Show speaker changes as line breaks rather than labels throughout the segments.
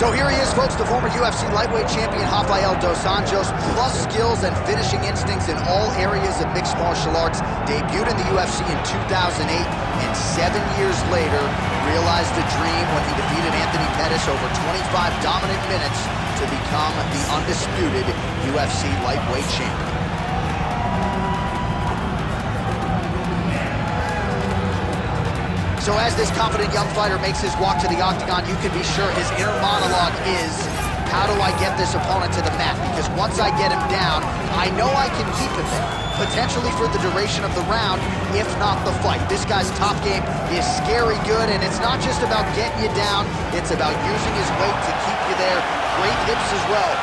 So here he is, folks, the former UFC lightweight champion Rafael Dos Anjos, plus skills and finishing instincts in all areas of mixed martial arts. Debuted in the UFC in 2008, and 7 years later, realized a dream when he defeated Anthony Pettis over 25 dominant minutes to become the undisputed UFC lightweight champion. So as this confident young fighter makes his walk to the octagon, you can be sure his inner monologue is, how do I get this opponent to the mat? Because once I get him down, I know I can keep him there, potentially for the duration of the round, if not the fight. This guy's top game is scary good, and it's not just about getting you down, it's about using his weight to keep you there. Great hips as well.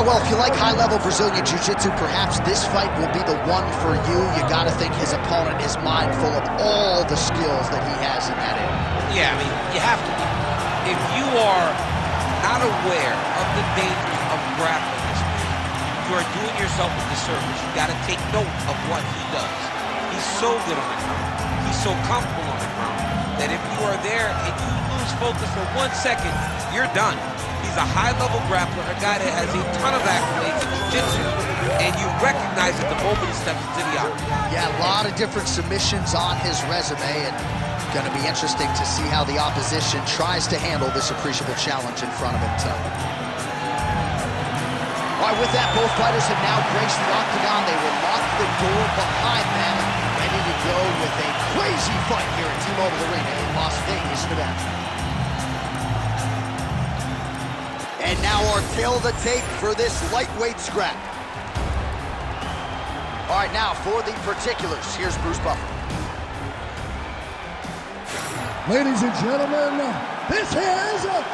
Well, if you like high-level Brazilian Jiu-Jitsu, perhaps this fight will be the one for you. You got to think his opponent is mindful of all the skills that he has in that area.
Yeah, I mean, you have to be. If you are not aware of the dangers of grappling this man, you are doing yourself a disservice. You got to take note of what he does. He's so good on the ground. He's so comfortable on the ground that if you are there and you lose focus for 1 second, you're done. He's a high-level grappler, a guy that has a ton of accolades in jiu-jitsu, and you recognize it the moment he steps into the octagon.
Yeah, a lot of different submissions on his resume, and going to be interesting to see how the opposition tries to handle this appreciable challenge in front of him tonight. All right, with that, both fighters have now graced the octagon. They will lock the door behind them, ready to go with a crazy fight here at T-Mobile Arena in Las Vegas, Nevada. And now our tail of the tape for this lightweight scrap. All right, now for the particulars, here's Bruce Buffer.
Ladies and gentlemen, this is the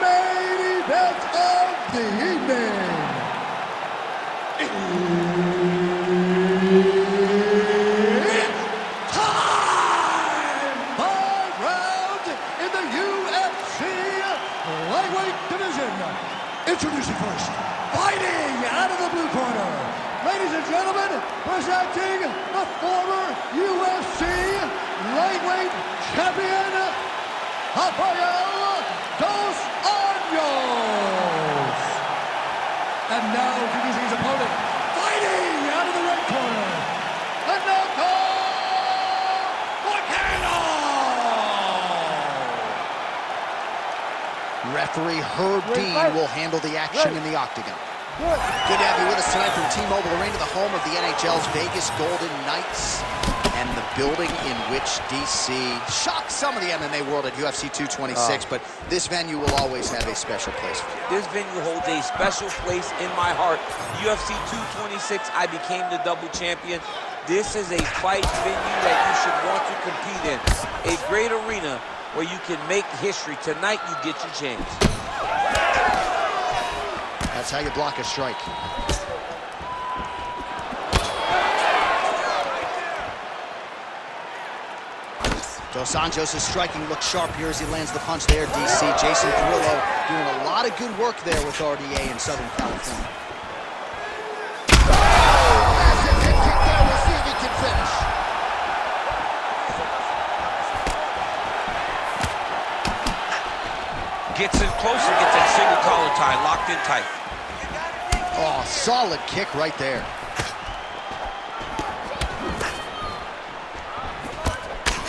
main event of the evening. It's time! 5 rounds in the UFC lightweight division. Introducing first, fighting out of the blue corner, ladies and gentlemen, presenting the former UFC lightweight champion, Rafael Dos Anjos. And now introducing his opponent, fighting out of the red corner, Renato Moicano.
Referee Herb Dean will handle the action in the octagon. Good to have you with us tonight from T-Mobile Arena, the home of the NHL's Vegas Golden Knights, and the building in which DC shocked some of the MMA world at UFC 226, but this venue will always have a special place for you.
This venue holds a special place in my heart. UFC 226, I became the double champion. This is a fight venue that you should want to compete in. A great arena where you can make history. Tonight, you get your chance.
That's how you block a strike. Dos Anjos' striking looks sharp here as he lands the punch there, DC. Jason Thrillo doing a lot of good work there with RDA in Southern California. Massive hip kick there. We'll see if he can finish.
Gets in close and gets that single collar tie, locked in tight.
Oh, solid kick right there.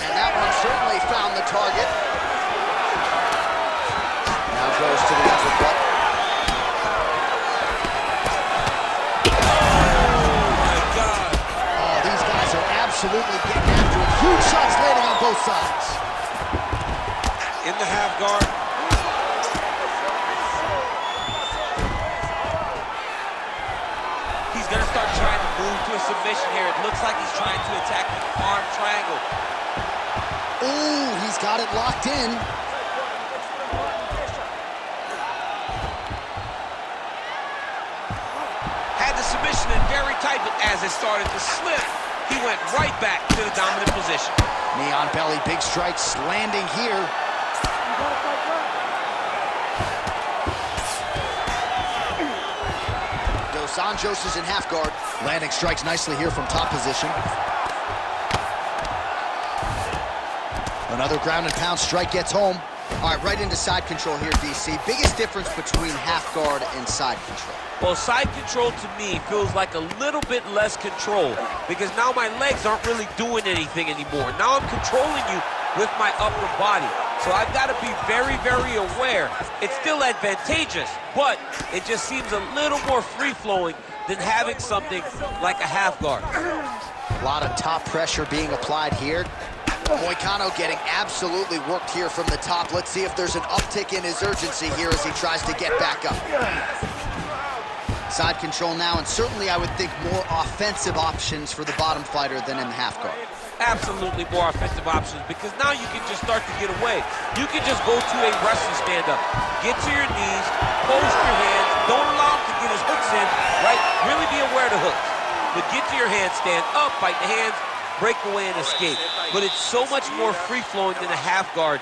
And that one certainly found the target. Now goes to the uppercut.
Oh, my God.
Oh, these guys are absolutely getting after it. Huge shots landing on both sides.
In the half guard. Gonna start trying to move to a submission here. It looks like he's trying to attack the arm triangle.
Ooh, he's got it locked in.
Had the submission in very tight, but as it started to slip, he went right back to the dominant position.
Knee on belly, big strikes landing here. Dos Anjos is in half guard. Landing strikes nicely here from top position. Another ground and pound strike gets home. All right, right into side control here, DC. Biggest difference between half guard and side control?
Well, side control to me feels like a little bit less control because now my legs aren't really doing anything anymore. Now I'm controlling you with my upper body. So I've got to be very, very aware. It's still advantageous, but it just seems a little more free-flowing than having something like a half guard.
A lot of top pressure being applied here. Moicano getting absolutely worked here from the top. Let's see if there's an uptick in his urgency here as he tries to get back up. Side control now, and certainly I would think more offensive options for the bottom fighter than in the half guard.
Absolutely more offensive options because now you can just start to get away. You can just go to a wrestling stand-up. Get to your knees, post your hands, don't allow him to get his hooks in, right? Really be aware of the hooks. But get to your hands, stand up, bite the hands, break away and escape. But it's so much more free-flowing than a half guard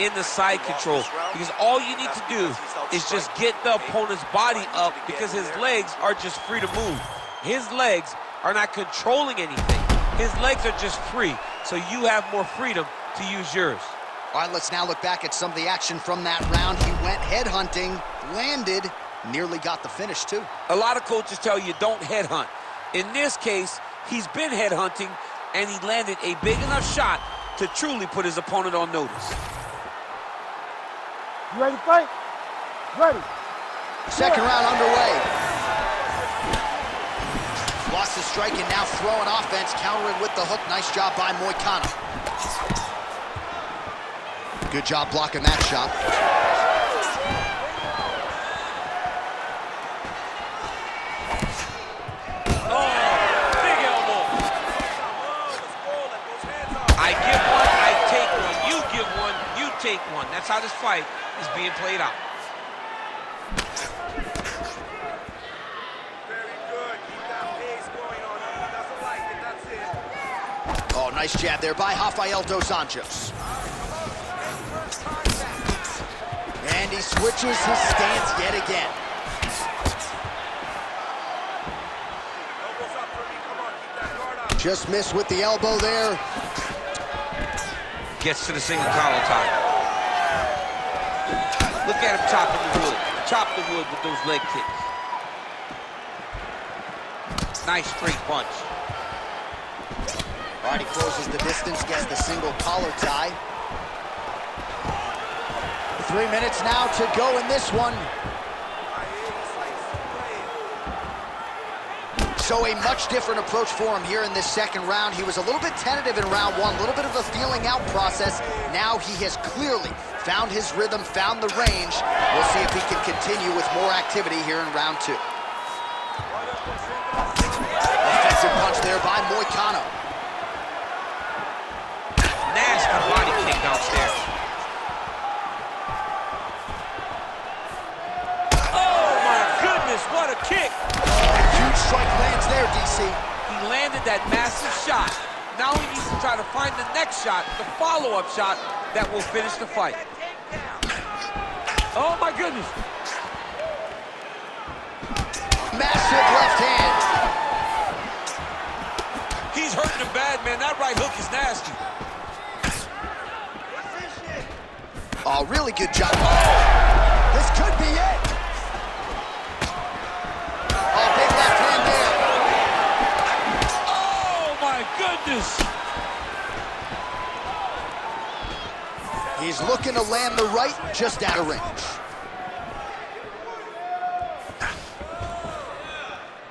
in the side control because all you need to do is just get the opponent's body up because his legs are just free to move. His legs are not controlling anything. His legs are just free, so you have more freedom to use yours.
All right, let's now look back at some of the action from that round. He went headhunting, landed, nearly got the finish too.
A lot of coaches tell you don't headhunt. In this case, he's been headhunting and he landed a big enough shot to truly put his opponent on notice.
You ready to fight? Ready.
Second round underway. Lost the strike and now throwing offense, countering with the hook. Nice job by Moicano. Good job blocking that shot.
Take one. That's how this fight is being played out.
Very good. Keep that pace going on. That's a light, and that's it.
Oh, nice jab there by Rafael Dos Anjos. And he switches his stance yet again.
Elbows up for me. Come on, keep that guard up.
Just missed with the elbow there.
Gets to the single collar tie. Look at him chopping the wood. Chop the wood with those leg kicks. Nice straight punch.
All right, he closes the distance, gets the single collar tie. 3 minutes now to go in this one. So a much different approach for him here in this second round. He was a little bit tentative in round one, a little bit of a feeling out process. Now he has clearly found his rhythm, found the range. We'll see if he can continue with more activity here in round two. Offensive punch there by Moicano.
Nasty body kick downstairs. Oh my goodness, what a kick!
Huge strike lands there, DC.
He landed that massive shot. Now he needs to try to find the next shot, the follow-up shot that will finish the fight. Oh my goodness.
Massive left hand.
He's hurting him bad, man. That right hook is nasty.
Oh, really good job. This could be it. Oh, big left hand there.
Oh my goodness.
He's looking to land the right, just out of range.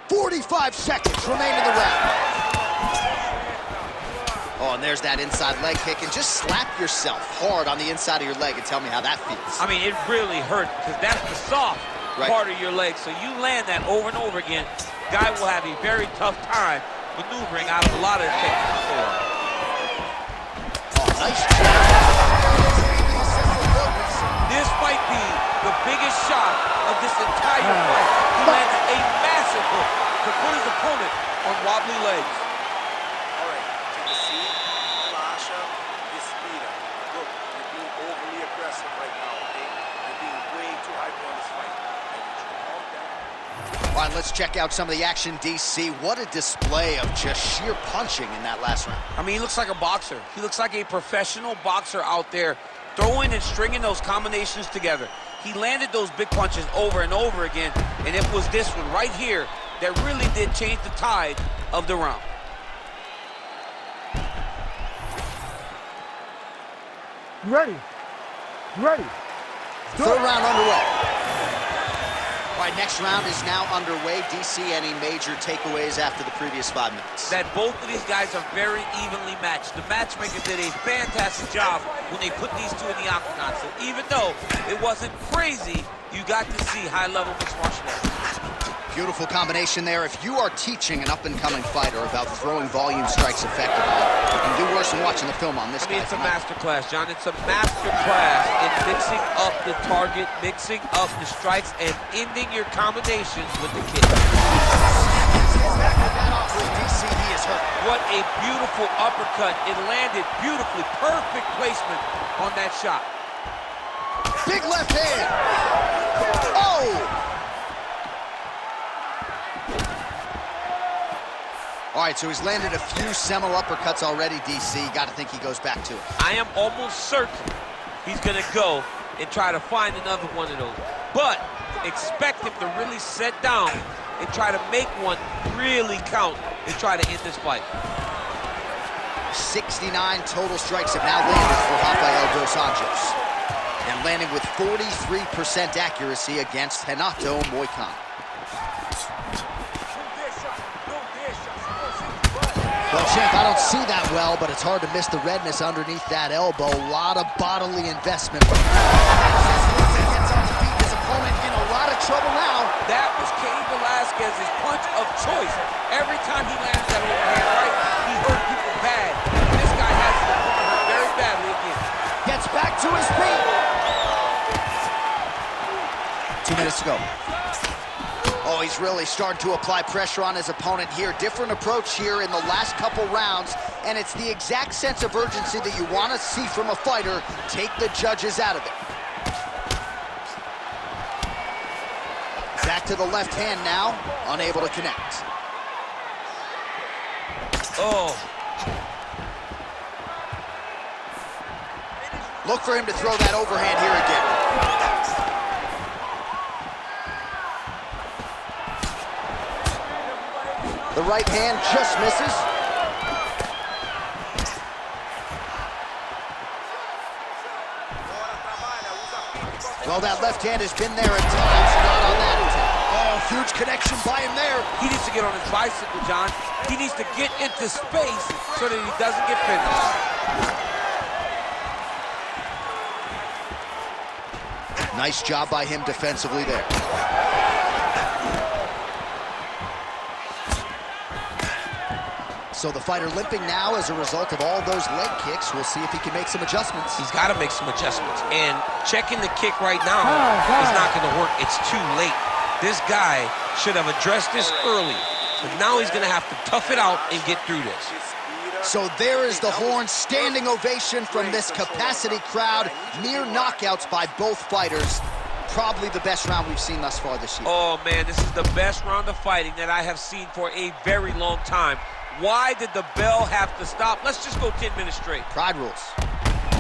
45 seconds remain in the round. Oh, and there's that inside leg kick, and just slap yourself hard on the inside of your leg and tell me how that feels.
I mean, it really hurts because that's the soft part of your leg. So you land that over and over again, guy will have a very tough time maneuvering out of a lot of the techniques for him.
Oh, nice job.
This might be the biggest shot of this entire fight. He landed a massive hook to put his opponent on wobbly legs.
All right, let's check out some of the action, DC. What a display of just sheer punching in that last round.
I mean, he looks like a boxer. He looks like a professional boxer out there, throwing and stringing those combinations together. He landed those big punches over and over again, and it was this one right here that really did change the tide of the round.
You ready? You ready?
Third round underway. All right, next round is now underway. DC, any major takeaways after the previous 5 minutes?
That both of these guys are very evenly matched. The matchmaker did a fantastic job when they put these two in the octagon. So even though it wasn't crazy, you got to see high-level mixed martial arts.
Beautiful combination there. If you are teaching an up-and-coming fighter about throwing volume strikes effectively, you can do worse than watching the film on this guy.
It's a master class, John. It's a master class in mixing up the target, mixing up the strikes, and ending your combinations with the kick.
DC, he is hurt.
What a beautiful uppercut. It landed beautifully. Perfect placement on that shot.
Big left hand. Oh! All right, so he's landed a few seminal uppercuts already, DC. Got to think he goes back to it.
I am almost certain he's going to go and try to find another one of those. But expect him to really sit down and try to make one really count and try to end this fight.
69 total strikes have now landed for Rafael Dos Anjos. And landing with 43% accuracy against Renato Moicano. Well, champ, I don't see that well, but it's hard to miss the redness underneath that elbow. A lot of bodily investment. Gets on his feet, his opponent in a lot of trouble now.
That was Cain Velasquez's punch of choice. Every time he lands that overhand right, he hurt people bad. This guy has his opponent hurt very badly again.
Gets back to his feet. 2 minutes to go. Oh, he's really starting to apply pressure on his opponent here. Different approach here in the last couple rounds, and it's the exact sense of urgency that you want to see from a fighter. Take the judges out of it. Back to the left hand now, unable to connect.
Oh.
Look for him to throw that overhand here again. The right hand just misses. Well, that left hand has been there at times, not on that attack. Oh, huge connection by him there.
He needs to get on his bicycle, John. He needs to get into space so that he doesn't get finished.
Nice job by him defensively there. So the fighter limping now as a result of all those leg kicks. We'll see if he can make some adjustments.
He's got to make some adjustments. And checking the kick right now is not going to work. It's too late. This guy should have addressed this early. But now he's going to have to tough it out and get through this.
So there is the horn, standing ovation from this capacity crowd. Near knockouts by both fighters. Probably the best round we've seen thus far this year.
Oh, man, this is the best round of fighting that I have seen for a very long time. Why did the bell have to stop? Let's just go 10 minutes straight.
Pride rules.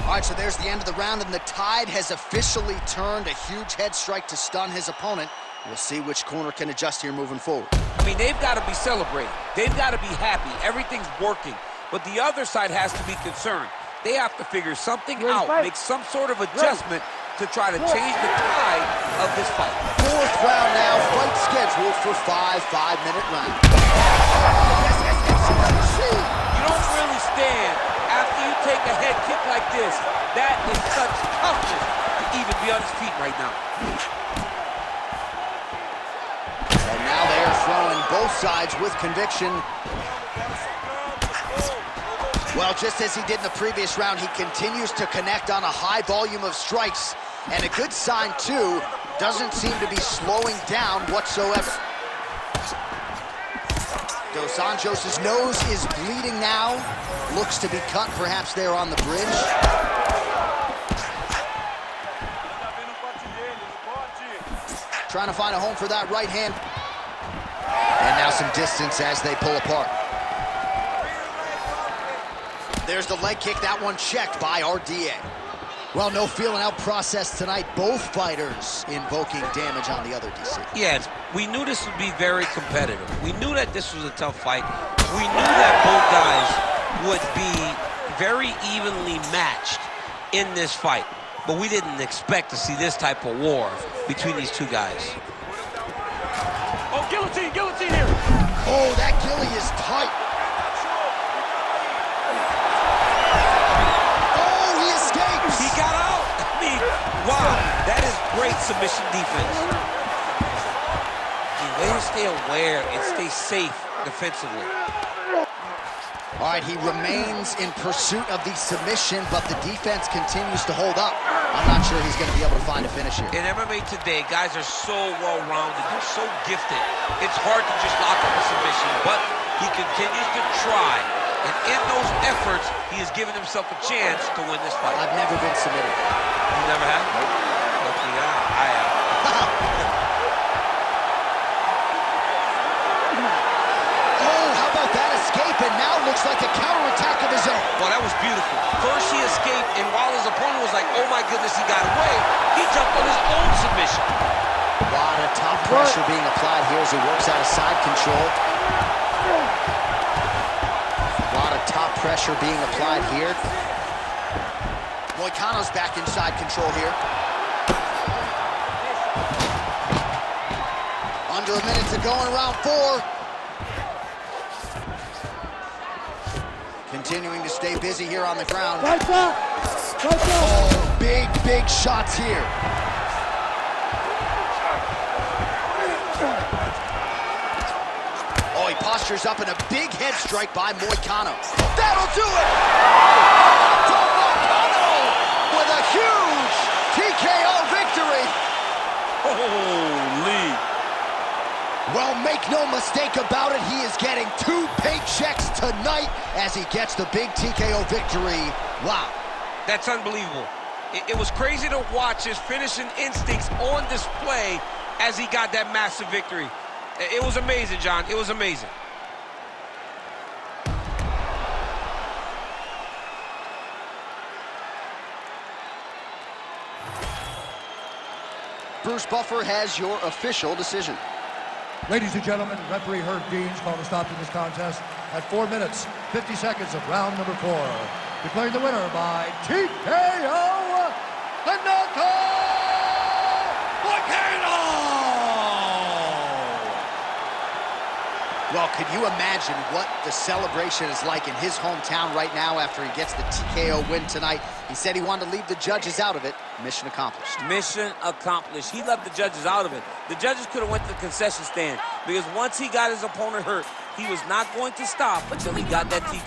All right, so there's the end of the round, and the tide has officially turned. A huge head strike to stun his opponent. We'll see which corner can adjust here moving forward.
I mean, they've got to be celebrating. They've got to be happy. Everything's working. But the other side has to be concerned. They have to figure something out, make some sort of adjustment to try to change the tide of this fight.
Fourth round now, fight scheduled for 5 5-minute rounds.
You don't really stand after you take a head kick like this. That is such toughness to even be on his feet right now.
And now they are throwing both sides with conviction. Well, just as he did in the previous round, he continues to connect on a high volume of strikes. And a good sign, too, doesn't seem to be slowing down whatsoever. Dos Anjos' nose is bleeding now. Looks to be cut, perhaps there on the bridge. Trying to find a home for that right hand. now some distance as they pull apart. There's the leg kick, that one checked by RDA. Well, no feeling out process tonight. Both fighters invoking damage on the other, DC.
Yeah, we knew this would be very competitive. We knew that this was a tough fight. We knew that both guys would be very evenly matched in this fight. But we didn't expect to see this type of war between these two guys.
Oh, guillotine, guillotine here.
Oh, that ghillie is tight. Oh, he escapes.
He got out. I mean, wow, that is great submission defense. The way to stay aware and stay safe defensively.
All right, he remains in pursuit of the submission, but the defense continues to hold up. I'm not sure he's going to be able to find a finish here.
In MMA today, guys are so well-rounded. They're so gifted. It's hard to just lock up a submission, but he continues to try. And in those efforts, he has given himself a chance to win this fight.
I've never been submitted.
You never have? Nope. Lucky I have.
And now looks like a counterattack of his own.
Well, that was beautiful. First he escaped, and while his opponent was like, oh my goodness, he got away, he jumped on his own submission.
A lot of top pressure being applied here as he works out of side control. A lot of top pressure being applied here. Moicano's back inside control here. Under a minute to go in round 4. Continuing to stay busy here on the ground.
Right back. Right back.
Oh, big shots here. Oh, he postures up in a big head strike by Moicano. That'll do it! From Moicano with a huge TKO victory.
Holy.
Well, make no mistake about it, he is getting 2 paychecks tonight as he gets the big TKO victory. Wow.
That's unbelievable. It was crazy to watch his finishing instincts on display as he got that massive victory. It was amazing, John. It was amazing.
Bruce Buffer has your official decision.
Ladies and gentlemen, referee Herb Deans called a stop to this contest at 4 minutes, 50 seconds of round number 4. Declaring the winner by TKO, Renato Moicano!
Well, could you imagine what the celebration is like in his hometown right now after he gets the TKO win tonight? He said he wanted to leave the judges out of it. Mission accomplished.
Mission accomplished. He left the judges out of it. The judges could have went to the concession stand because once he got his opponent hurt, he was not going to stop until he got that TKO.